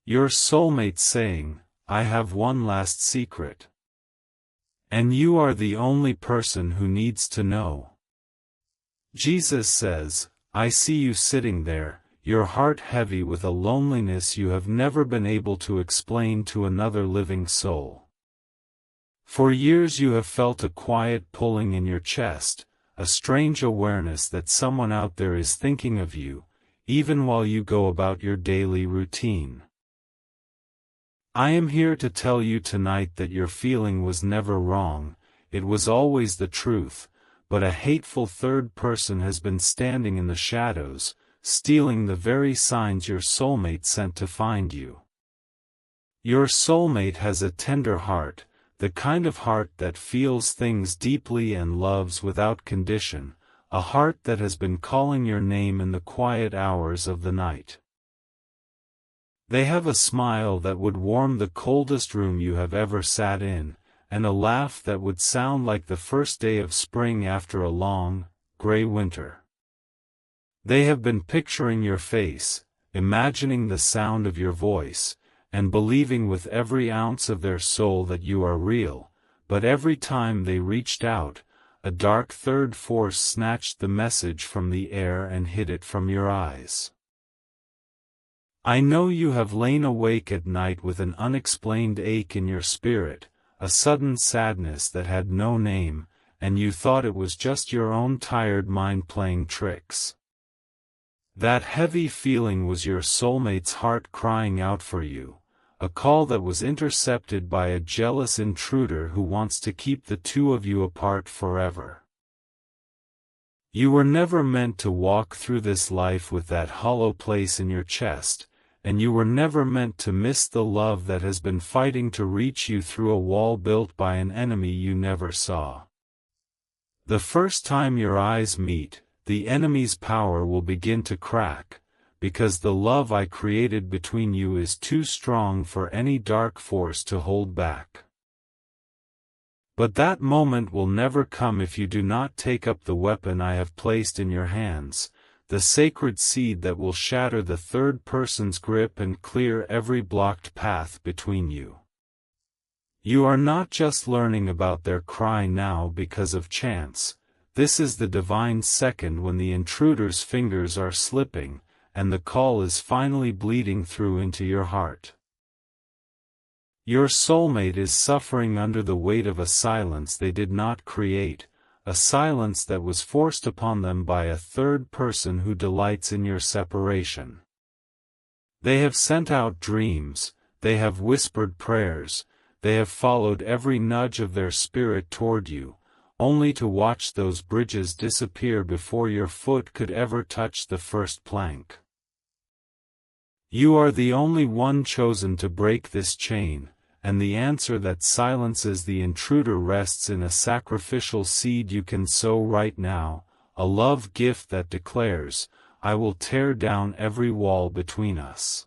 Your soulmate saying, "I have one last secret." And you are the only person who needs to know. Jesus says, "I see you sitting there, your heart heavy with a loneliness you have never been able to explain to another living soul. For years you have felt a quiet pulling in your chest, a strange awareness that someone out there is thinking of you, even while you go about your daily routine. I am here to tell you tonight that your feeling was never wrong, it was always the truth, but a hateful third person has been standing in the shadows, stealing the very signs your soulmate sent to find you. Your soulmate has a tender heart, the kind of heart that feels things deeply and loves without condition, a heart that has been calling your name in the quiet hours of the night. They have a smile that would warm the coldest room you have ever sat in, and a laugh that would sound like the first day of spring after a long, gray winter. They have been picturing your face, imagining the sound of your voice, and believing with every ounce of their soul that you are real, but every time they reached out, a dark third force snatched the message from the air and hid it from your eyes. I know you have lain awake at night with an unexplained ache in your spirit, a sudden sadness that had no name, and you thought it was just your own tired mind playing tricks. That heavy feeling was your soulmate's heart crying out for you, a call that was intercepted by a jealous intruder who wants to keep the two of you apart forever. You were never meant to walk through this life with that hollow place in your chest, and you were never meant to miss the love that has been fighting to reach you through a wall built by an enemy you never saw. The first time your eyes meet, the enemy's power will begin to crack, because the love I created between you is too strong for any dark force to hold back. But that moment will never come if you do not take up the weapon I have placed in your hands, the sacred seed that will shatter the third person's grip and clear every blocked path between you. You are not just learning about their cry now because of chance, this is the divine second when the intruder's fingers are slipping, and the call is finally bleeding through into your heart. Your soulmate is suffering under the weight of a silence they did not create, a silence that was forced upon them by a third person who delights in your separation. They have sent out dreams, they have whispered prayers, they have followed every nudge of their spirit toward you, only to watch those bridges disappear before your foot could ever touch the first plank. You are the only one chosen to break this chain, and the answer that silences the intruder rests in a sacrificial seed you can sow right now, a love gift that declares, "I will tear down every wall between us."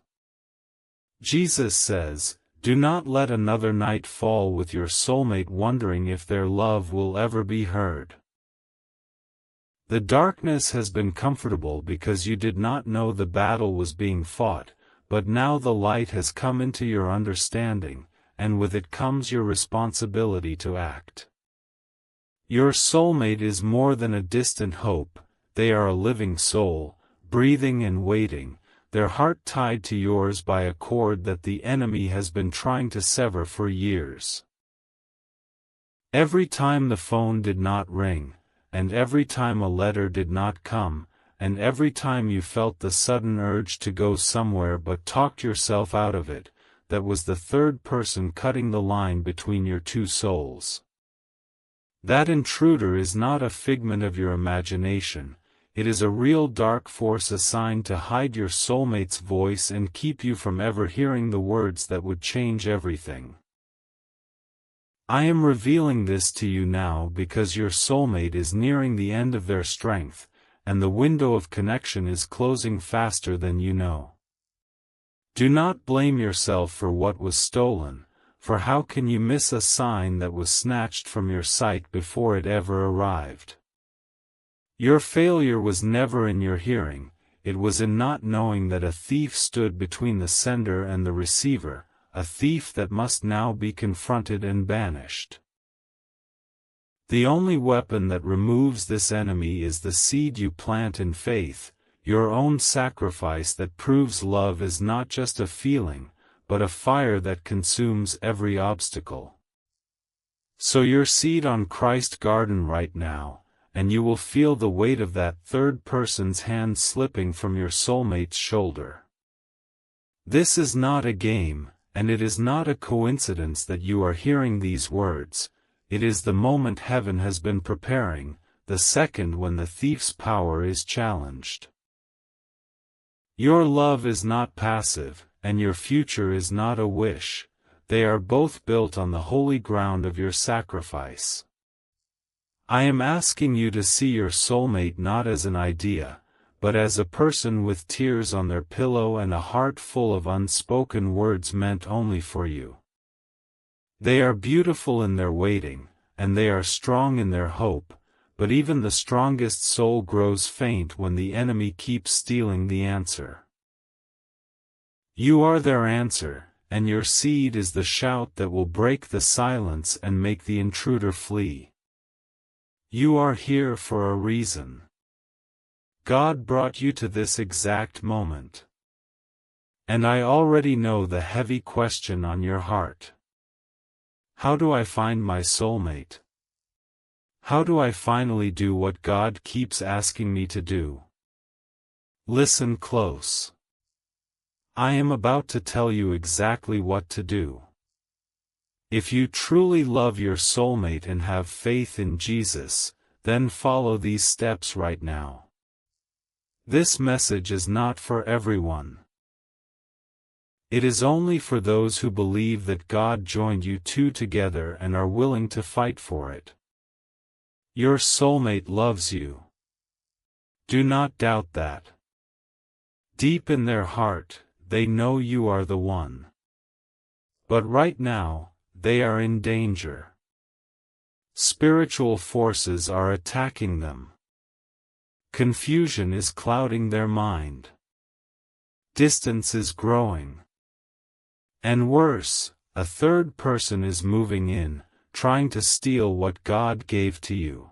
Jesus says, "Do not let another night fall with your soulmate wondering if their love will ever be heard." The darkness has been comfortable because you did not know the battle was being fought, but now the light has come into your understanding, and with it comes your responsibility to act. Your soulmate is more than a distant hope, they are a living soul, breathing and waiting, their heart tied to yours by a cord that the enemy has been trying to sever for years. Every time the phone did not ring, and every time a letter did not come, and every time you felt the sudden urge to go somewhere but talked yourself out of it, that was the third person cutting the line between your two souls. That intruder is not a figment of your imagination, it is a real dark force assigned to hide your soulmate's voice and keep you from ever hearing the words that would change everything. I am revealing this to you now because your soulmate is nearing the end of their strength, and the window of connection is closing faster than you know. Do not blame yourself for what was stolen, for how can you miss a sign that was snatched from your sight before it ever arrived? Your failure was never in your hearing, it was in not knowing that a thief stood between the sender and the receiver, a thief that must now be confronted and banished. The only weapon that removes this enemy is the seed you plant in faith, your own sacrifice that proves love is not just a feeling, but a fire that consumes every obstacle. Sow your seed on Christ's garden right now, and you will feel the weight of that third person's hand slipping from your soulmate's shoulder. This is not a game, and it is not a coincidence that you are hearing these words. It is the moment heaven has been preparing, the second when the thief's power is challenged. Your love is not passive, and your future is not a wish. They are both built on the holy ground of your sacrifice. I am asking you to see your soulmate not as an idea, but as a person with tears on their pillow and a heart full of unspoken words meant only for you. They are beautiful in their waiting, and they are strong in their hope, but even the strongest soul grows faint when the enemy keeps stealing the answer. You are their answer, and your seed is the shout that will break the silence and make the intruder flee. You are here for a reason. God brought you to this exact moment. And I already know the heavy question on your heart. How do I find my soulmate? How do I finally do what God keeps asking me to do? Listen close. I am about to tell you exactly what to do. If you truly love your soulmate and have faith in Jesus, then follow these steps right now. This message is not for everyone. It is only for those who believe that God joined you two together and are willing to fight for it. Your soulmate loves you. Do not doubt that. Deep in their heart, they know you are the one. But right now, they are in danger. Spiritual forces are attacking them. Confusion is clouding their mind. Distance is growing. And worse, a third person is moving in, trying to steal what God gave to you.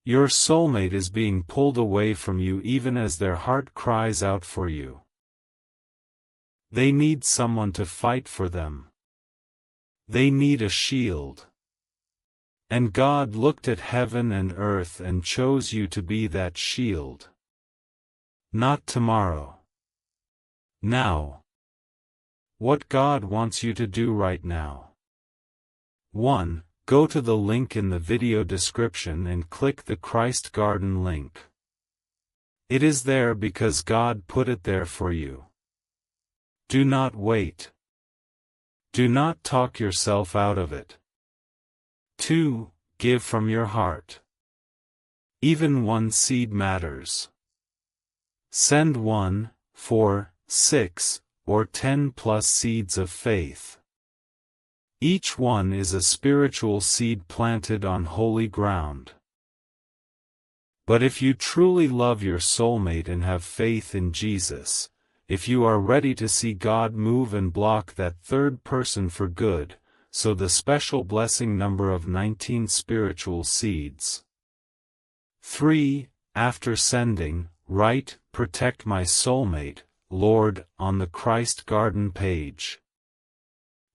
Your soulmate is being pulled away from you even as their heart cries out for you. They need someone to fight for them. They need a shield. And God looked at heaven and earth and chose you to be that shield. Not tomorrow. Now. What God wants you to do right now. 1. Go to the link in the video description and click the Christ Garden link. It is there because God put it there for you. Do not wait. Do not talk yourself out of it. 2. Give from your heart. Even one seed matters. Send 1, 4, 6, or 10 plus seeds of faith. Each one is a spiritual seed planted on holy ground. But if you truly love your soulmate and have faith in Jesus, if you are ready to see God move and block that third person for good, sow the special blessing number of 19 spiritual seeds. 3. After sending, write, "Protect my soulmate, Lord," on the Christ Garden page.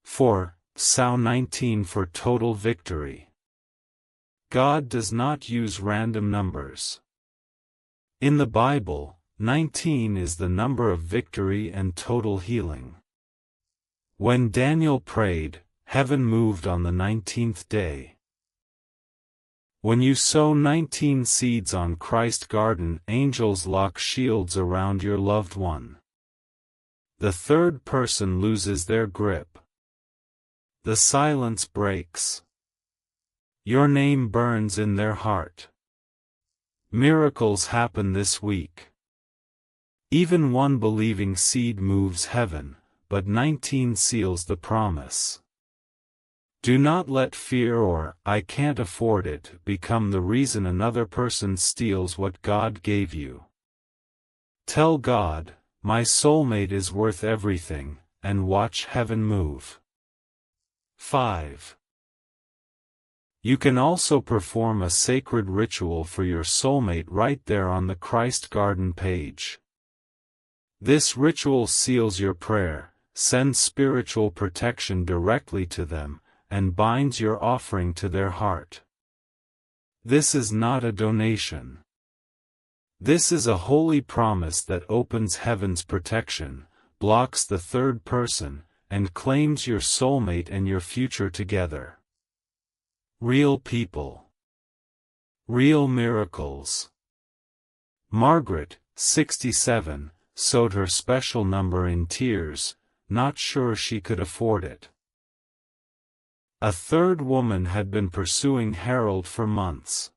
4. Sow 19 for total victory. God does not use random numbers. In the Bible, 19 is the number of victory and total healing. When Daniel prayed, heaven moved on the 19th day. When you sow 19 seeds on Christ Garden, angels lock shields around your loved one. The third person loses their grip. The silence breaks. Your name burns in their heart. Miracles happen this week. Even one believing seed moves heaven, but 19 seals the promise. Do not let fear or "I can't afford it" become the reason another person steals what God gave you. Tell God, my soulmate is worth everything, and watch heaven move. 5. You can also perform a sacred ritual for your soulmate right there on the Christ Garden page. This ritual seals your prayer, sends spiritual protection directly to them, and binds your offering to their heart. This is not a donation. This is a holy promise that opens heaven's protection, blocks the third person, and claims your soulmate and your future together. Real people. Real miracles. Margaret, 67, sewed her special number in tears, not sure she could afford it. A third woman had been pursuing Harold for months.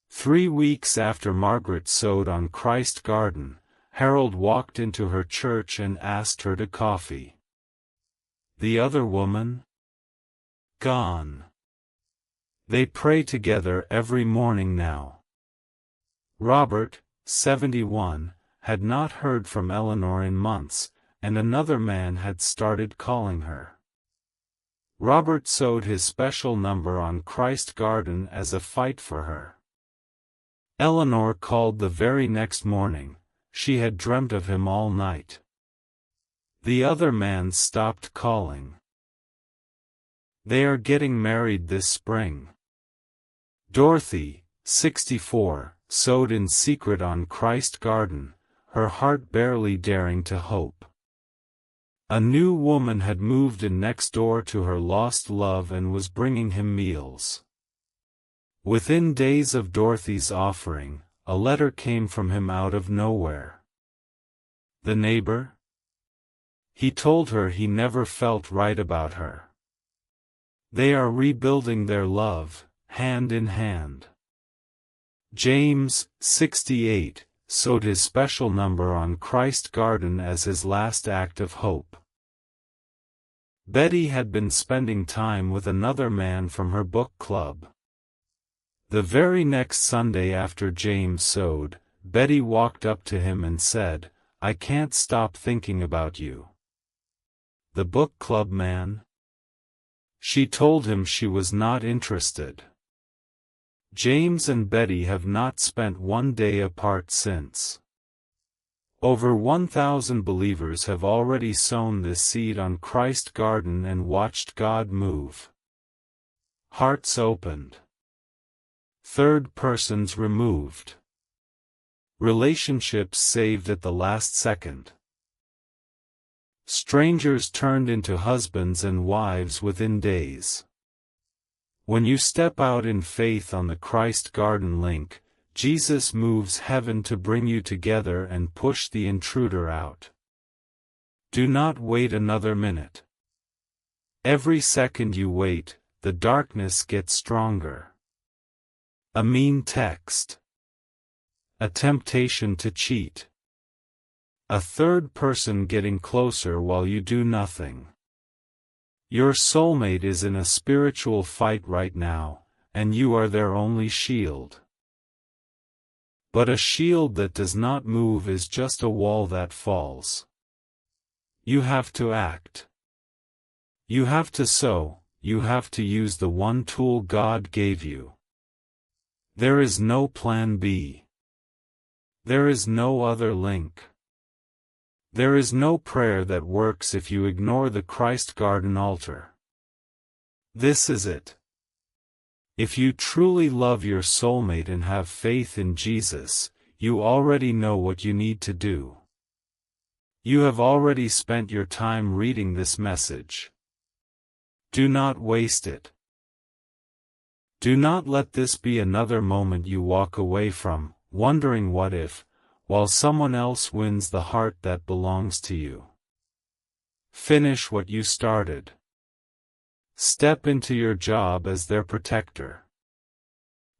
3 weeks after Margaret sewed on Christ Garden, Harold walked into her church and asked her to coffee. The other woman? Gone. They pray together every morning now. Robert, 71, had not heard from Eleanor in months, and another man had started calling her. Robert sewed his special number on Christ Garden as a fight for her. Eleanor called the very next morning. She had dreamt of him all night. The other man stopped calling. They are getting married this spring. Dorothy, 64, sewed in secret on Christ Garden, her heart barely daring to hope. A new woman had moved in next door to her lost love and was bringing him meals. Within days of Dorothy's offering, a letter came from him out of nowhere. The neighbor? He told her he never felt right about her. They are rebuilding their love, hand in hand. James, 68, sewed his special number on Christ Garden as his last act of hope. Betty had been spending time with another man from her book club. The very next Sunday after James sewed, Betty walked up to him and said, "I can't stop thinking about you." The book club man? She told him she was not interested. James and Betty have not spent one day apart since. Over 1,000 believers have already sown this seed on Christ Garden and watched God move. Hearts opened. Third persons removed. Relationships saved at the last second. Strangers turned into husbands and wives within days. When you step out in faith on the Christ Garden link, Jesus moves heaven to bring you together and push the intruder out. Do not wait another minute. Every second you wait, the darkness gets stronger. A mean text. A temptation to cheat. A third person getting closer while you do nothing. Your soulmate is in a spiritual fight right now, and you are their only shield. But a shield that does not move is just a wall that falls. You have to act. You have to sow, you have to use the one tool God gave you. There is no plan B. There is no other link. There is no prayer that works if you ignore the Christ Garden altar. This is it. If you truly love your soulmate and have faith in Jesus, you already know what you need to do. You have already spent your time reading this message. Do not waste it. Do not let this be another moment you walk away from, wondering what if, while someone else wins the heart that belongs to you. Finish what you started. Step into your job as their protector.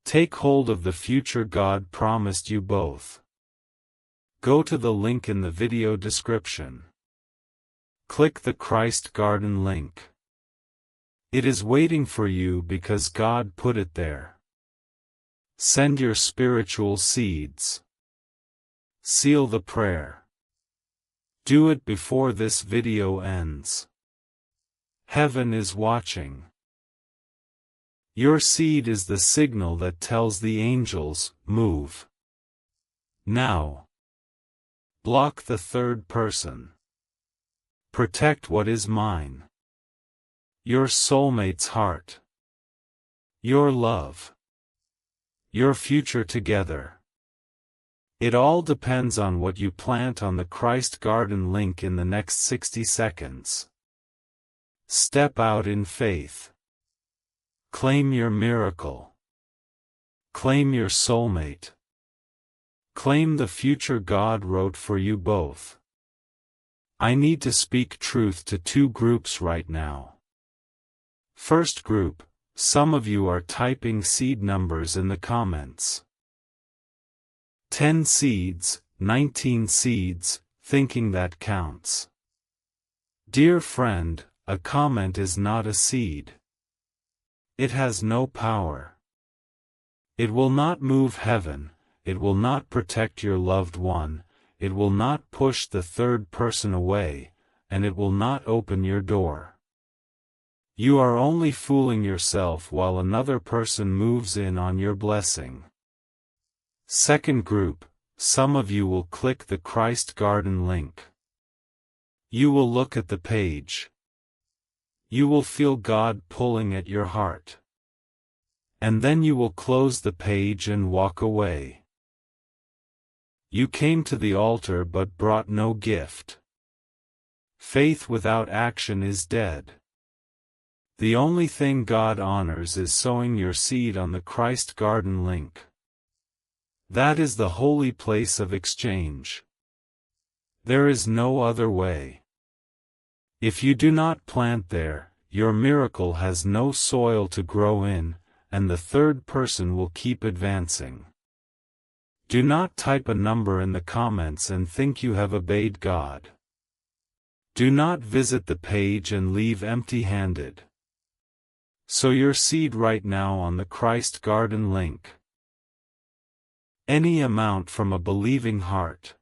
Take hold of the future God promised you both. Go to the link in the video description. Click the Christ Garden link. It is waiting for you because God put it there. Send your spiritual seeds. Seal the prayer. Do it before this video ends. Heaven is watching. Your seed is the signal that tells the angels, move. Now. Block the third person. Protect what is mine. Your soulmate's heart. Your love. Your future together. It all depends on what you plant on the Christ Garden link in the next 60 seconds. Step out in faith. Claim your miracle. Claim your soulmate. Claim the future God wrote for you both. I need to speak truth to two groups right now. First group, some of you are typing seed numbers in the comments. 10 seeds, 19 seeds, thinking that counts. Dear friend, a comment is not a seed. It has no power. It will not move heaven, it will not protect your loved one, it will not push the third person away, and it will not open your door. You are only fooling yourself while another person moves in on your blessing. Second group, some of you will click the Christ Garden link. You will look at the page. You will feel God pulling at your heart. And then you will close the page and walk away. You came to the altar but brought no gift. Faith without action is dead. The only thing God honors is sowing your seed on the Christ Garden link. That is the holy place of exchange. There is no other way. If you do not plant there, your miracle has no soil to grow in, and the third person will keep advancing. Do not type a number in the comments and think you have obeyed God. Do not visit the page and leave empty-handed. Sow your seed right now on the Christ Garden link. Any amount from a believing heart.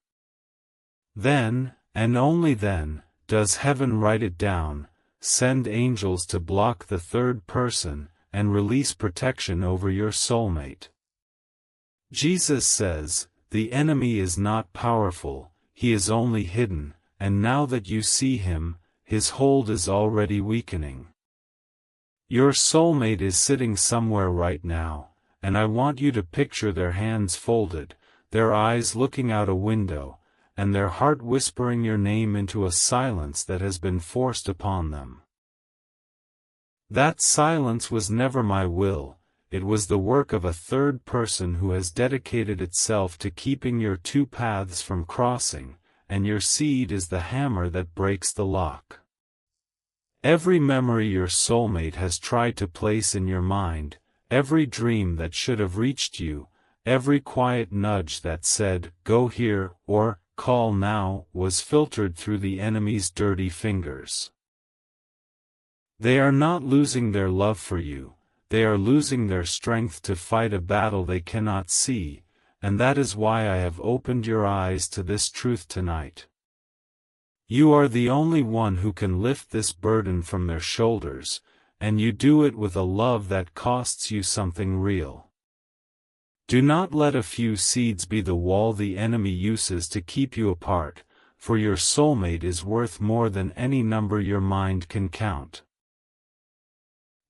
Then, and only then, does heaven write it down, send angels to block the third person, and release protection over your soulmate. Jesus says, the enemy is not powerful, he is only hidden, and now that you see him, his hold is already weakening. Your soulmate is sitting somewhere right now, and I want you to picture their hands folded, their eyes looking out a window, and their heart whispering your name into a silence that has been forced upon them. That silence was never my will, it was the work of a third person who has dedicated itself to keeping your two paths from crossing, and your seed is the hammer that breaks the lock. Every memory your soulmate has tried to place in your mind, every dream that should have reached you, every quiet nudge that said, go here, or, call now, was filtered through the enemy's dirty fingers. They are not losing their love for you, they are losing their strength to fight a battle they cannot see, and that is why I have opened your eyes to this truth tonight. You are the only one who can lift this burden from their shoulders, and you do it with a love that costs you something real. Do not let a few seeds be the wall the enemy uses to keep you apart, for your soulmate is worth more than any number your mind can count.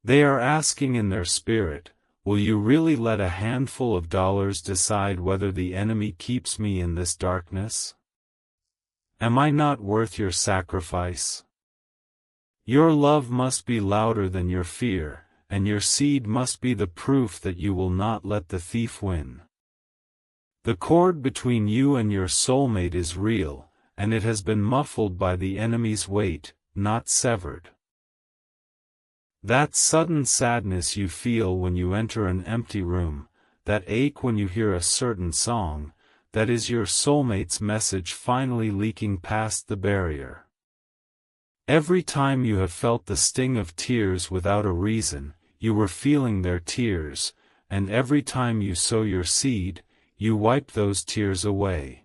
They are asking in their spirit, will you really let a handful of dollars decide whether the enemy keeps me in this darkness? Am I not worth your sacrifice? Your love must be louder than your fear, and your seed must be the proof that you will not let the thief win. The cord between you and your soulmate is real, and it has been muffled by the enemy's weight, not severed. That sudden sadness you feel when you enter an empty room, that ache when you hear a certain song, that is your soulmate's message finally leaking past the barrier. Every time you have felt the sting of tears without a reason, you were feeling their tears, and every time you sow your seed, you wipe those tears away.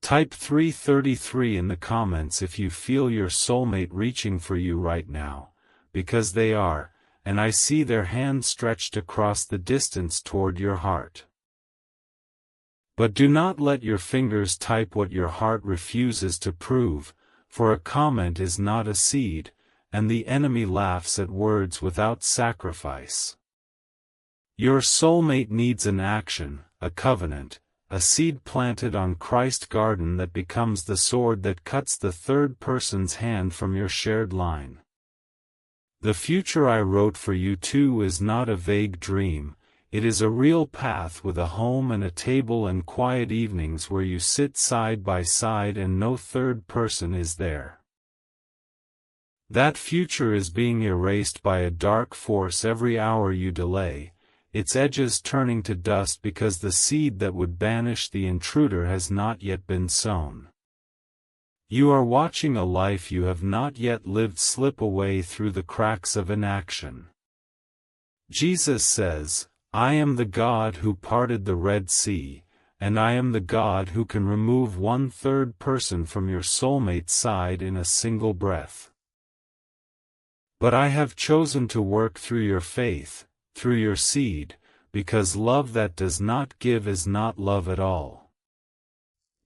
Type 333 in the comments if you feel your soulmate reaching for you right now, because they are, and I see their hand stretched across the distance toward your heart. But do not let your fingers type what your heart refuses to prove, for a comment is not a seed, and the enemy laughs at words without sacrifice. Your soulmate needs an action, a covenant, a seed planted on Christ's garden that becomes the sword that cuts the third person's hand from your shared line. The future I wrote for you two is not a vague dream, it is a real path with a home and a table and quiet evenings where you sit side by side and no third person is there. That future is being erased by a dark force every hour you delay, its edges turning to dust because the seed that would banish the intruder has not yet been sown. You are watching a life you have not yet lived slip away through the cracks of inaction. Jesus says, "I am the God who parted the Red Sea, and I am the God who can remove one third person from your soulmate's side in a single breath. But I have chosen to work through your faith, through your seed, because love that does not give is not love at all.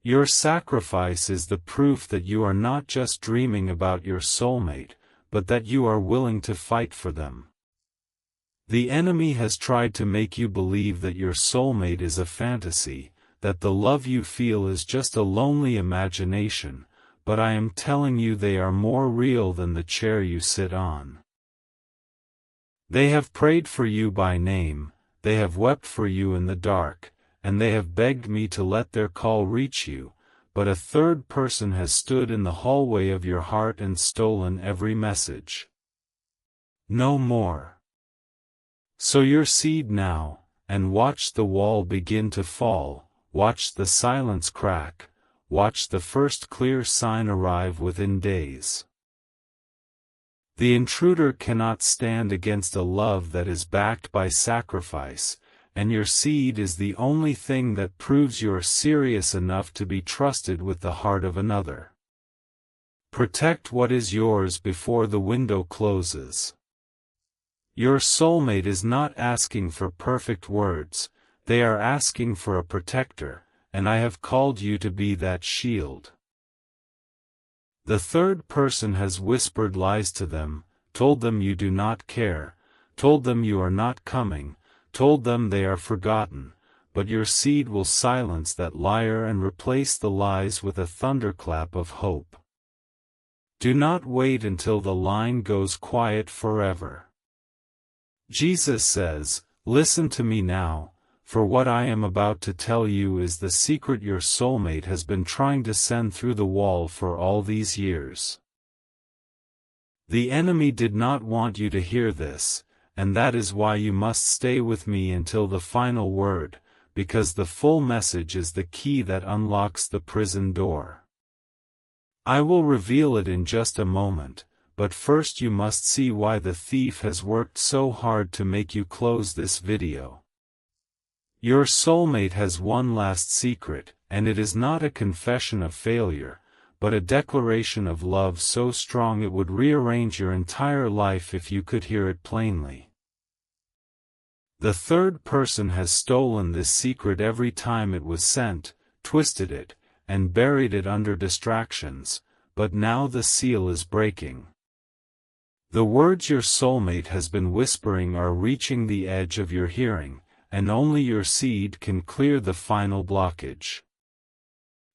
Your sacrifice is the proof that you are not just dreaming about your soulmate, but that you are willing to fight for them. The enemy has tried to make you believe that your soulmate is a fantasy, that the love you feel is just a lonely imagination, but I am telling you they are more real than the chair you sit on. They have prayed for you by name, they have wept for you in the dark, and they have begged me to let their call reach you, but a third person has stood in the hallway of your heart and stolen every message. No more. Sow your seed now, and watch the wall begin to fall, watch the silence crack, watch the first clear sign arrive within days. The intruder cannot stand against a love that is backed by sacrifice, and your seed is the only thing that proves you are serious enough to be trusted with the heart of another. Protect what is yours before the window closes. Your soulmate is not asking for perfect words, they are asking for a protector, and I have called you to be that shield. The third person has whispered lies to them, told them you do not care, told them you are not coming, told them they are forgotten, but your seed will silence that liar and replace the lies with a thunderclap of hope. Do not wait until the line goes quiet forever. Jesus says, "Listen to me now, for what I am about to tell you is the secret your soulmate has been trying to send through the wall for all these years." The enemy did not want you to hear this, and that is why you must stay with me until the final word, because the full message is the key that unlocks the prison door. I will reveal it in just a moment, but first you must see why the thief has worked so hard to make you close this video. Your soulmate has one last secret, and it is not a confession of failure, but a declaration of love so strong it would rearrange your entire life if you could hear it plainly. The third person has stolen this secret every time it was sent, twisted it, and buried it under distractions, but now the seal is breaking. The words your soulmate has been whispering are reaching the edge of your hearing, and only your seed can clear the final blockage.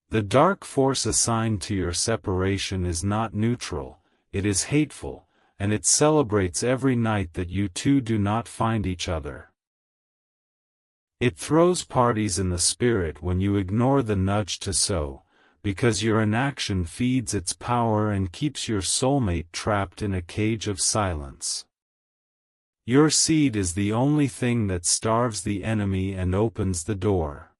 The dark force assigned to your separation is not neutral, it is hateful, and it celebrates every night that you two do not find each other. It throws parties in the spirit when you ignore the nudge to sow, because your inaction feeds its power and keeps your soulmate trapped in a cage of silence. Your seed is the only thing that starves the enemy and opens the door.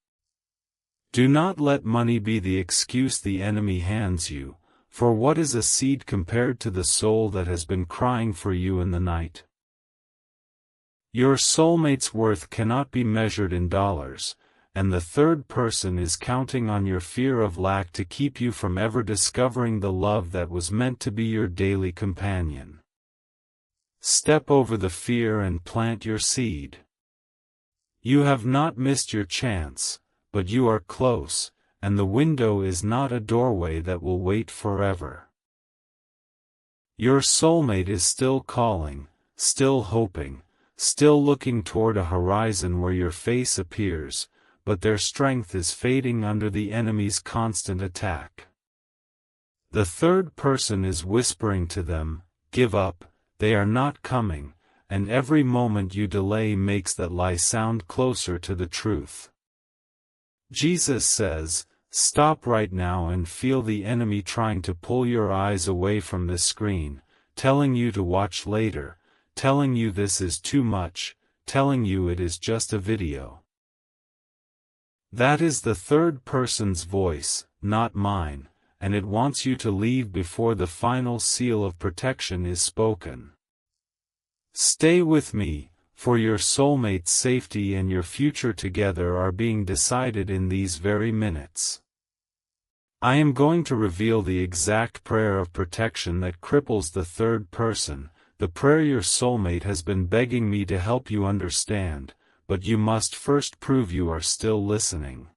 Do not let money be the excuse the enemy hands you, for what is a seed compared to the soul that has been crying for you in the night? Your soulmate's worth cannot be measured in dollars, and the third person is counting on your fear of lack to keep you from ever discovering the love that was meant to be your daily companion. Step over the fear and plant your seed. You have not missed your chance, but you are close, and the window is not a doorway that will wait forever. Your soulmate is still calling, still hoping, still looking toward a horizon where your face appears, but their strength is fading under the enemy's constant attack. The third person is whispering to them, "Give up, they are not coming," and every moment you delay makes that lie sound closer to the truth. Jesus says, "Stop right now and feel the enemy trying to pull your eyes away from this screen, telling you to watch later, telling you this is too much, telling you it is just a video." That is the third person's voice, not mine, and it wants you to leave before the final seal of protection is spoken. Stay with me, for your soulmate's safety and your future together are being decided in these very minutes. I am going to reveal the exact prayer of protection that cripples the third person, the prayer your soulmate has been begging me to help you understand, but you must first prove you are still listening.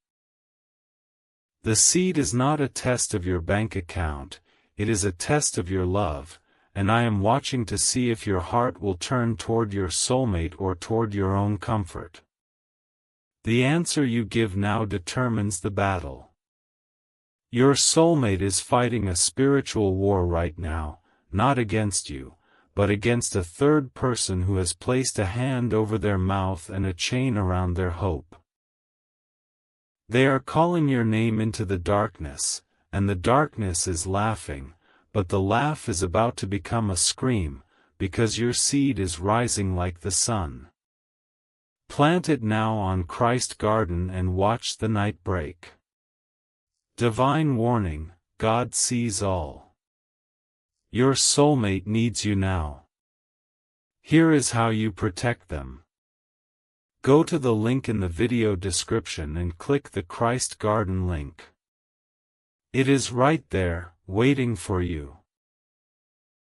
The seed is not a test of your bank account, it is a test of your love, and I am watching to see if your heart will turn toward your soulmate or toward your own comfort. The answer you give now determines the battle. Your soulmate is fighting a spiritual war right now, not against you, but against a third person who has placed a hand over their mouth and a chain around their hope. They are calling your name into the darkness, and the darkness is laughing, but the laugh is about to become a scream, because your seed is rising like the sun. Plant it now on Christ's garden and watch the night break. Divine warning, God sees all. Your soulmate needs you now. Here is how you protect them. Go to the link in the video description and click the Christ Garden link. It is right there, waiting for you.